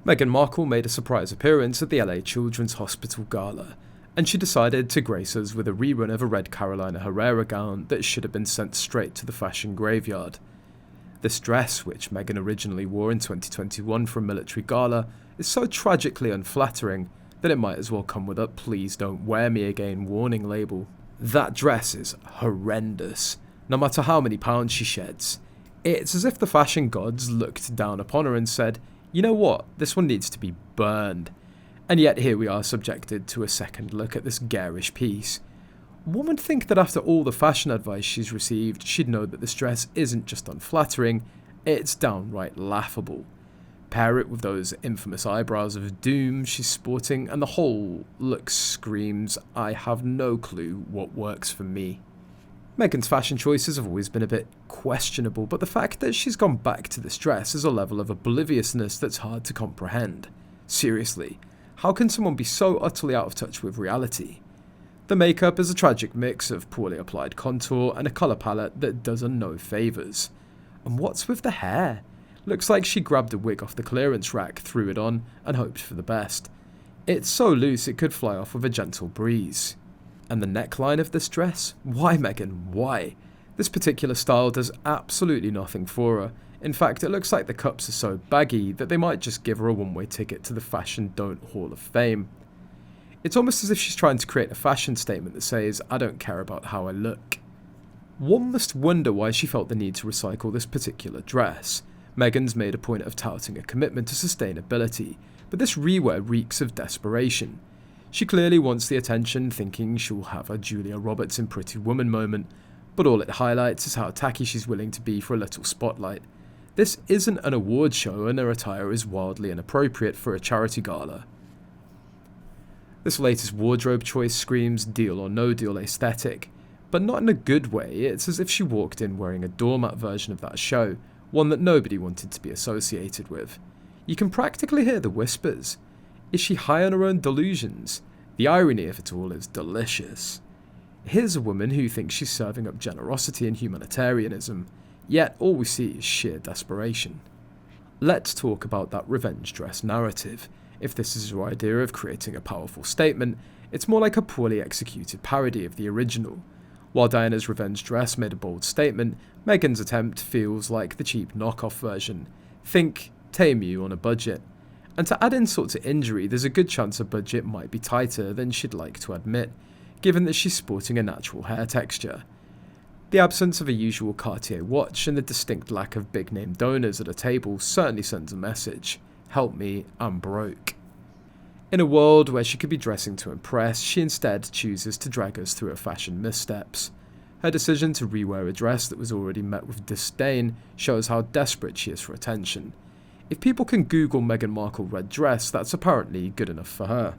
Meghan Markle made a surprise appearance at the LA Children's Hospital Gala, and she decided to grace us with a rerun of a red Carolina Herrera gown that should have been sent straight to the fashion graveyard. This dress, which Meghan originally wore in 2021 for a military gala, is so tragically unflattering that it might as well come with a "please don't wear me again" warning label. That dress is horrendous, no matter how many pounds she sheds. It's as if the fashion gods looked down upon her and said, "You know what, this one needs to be burned." And yet here we are subjected to a second look at this garish piece. One would think that after all the fashion advice she's received, she'd know that this dress isn't just unflattering, it's downright laughable. Pair it with those infamous eyebrows of doom she's sporting, and the whole look screams, "I have no clue what works for me." Meghan's fashion choices have always been a bit questionable, but the fact that she's gone back to this dress is a level of obliviousness that's hard to comprehend. Seriously, how can someone be so utterly out of touch with reality? The makeup is a tragic mix of poorly applied contour and a colour palette that does her no favours. And what's with the hair? Looks like she grabbed a wig off the clearance rack, threw it on, and hoped for the best. It's so loose it could fly off with a gentle breeze. And the neckline of this dress? Why, Meghan, why? This particular style does absolutely nothing for her. In fact, it looks like the cups are so baggy that they might just give her a one-way ticket to the Fashion Don't Hall of Fame. It's almost as if she's trying to create a fashion statement that says, "I don't care about how I look." One must wonder why she felt the need to recycle this particular dress. Meghan's made a point of touting a commitment to sustainability, but this rewear reeks of desperation. She clearly wants the attention, thinking she'll have a Julia Roberts in Pretty Woman moment, but all it highlights is how tacky she's willing to be for a little spotlight. This isn't an award show, and her attire is wildly inappropriate for a charity gala. This latest wardrobe choice screams deal or no deal aesthetic, but not in a good way. It's as if she walked in wearing a doormat version of that show, one that nobody wanted to be associated with. You can practically hear the whispers. Is she high on her own delusions? The irony of it all is delicious. Here's a woman who thinks she's serving up generosity and humanitarianism, yet all we see is sheer desperation. Let's talk about that revenge dress narrative. If this is your idea of creating a powerful statement, it's more like a poorly executed parody of the original. While Diana's revenge dress made a bold statement, Meghan's attempt feels like the cheap knockoff version. Think Tame You on a budget. And to add insult to injury, there's a good chance her budget might be tighter than she'd like to admit, given that she's sporting a natural hair texture. The absence of a usual Cartier watch and the distinct lack of big-name donors at a table certainly sends a message. Help me, I'm broke. In a world where she could be dressing to impress, she instead chooses to drag us through her fashion missteps. Her decision to rewear a dress that was already met with disdain shows how desperate she is for attention. If people can Google Meghan Markle red dress, that's apparently good enough for her.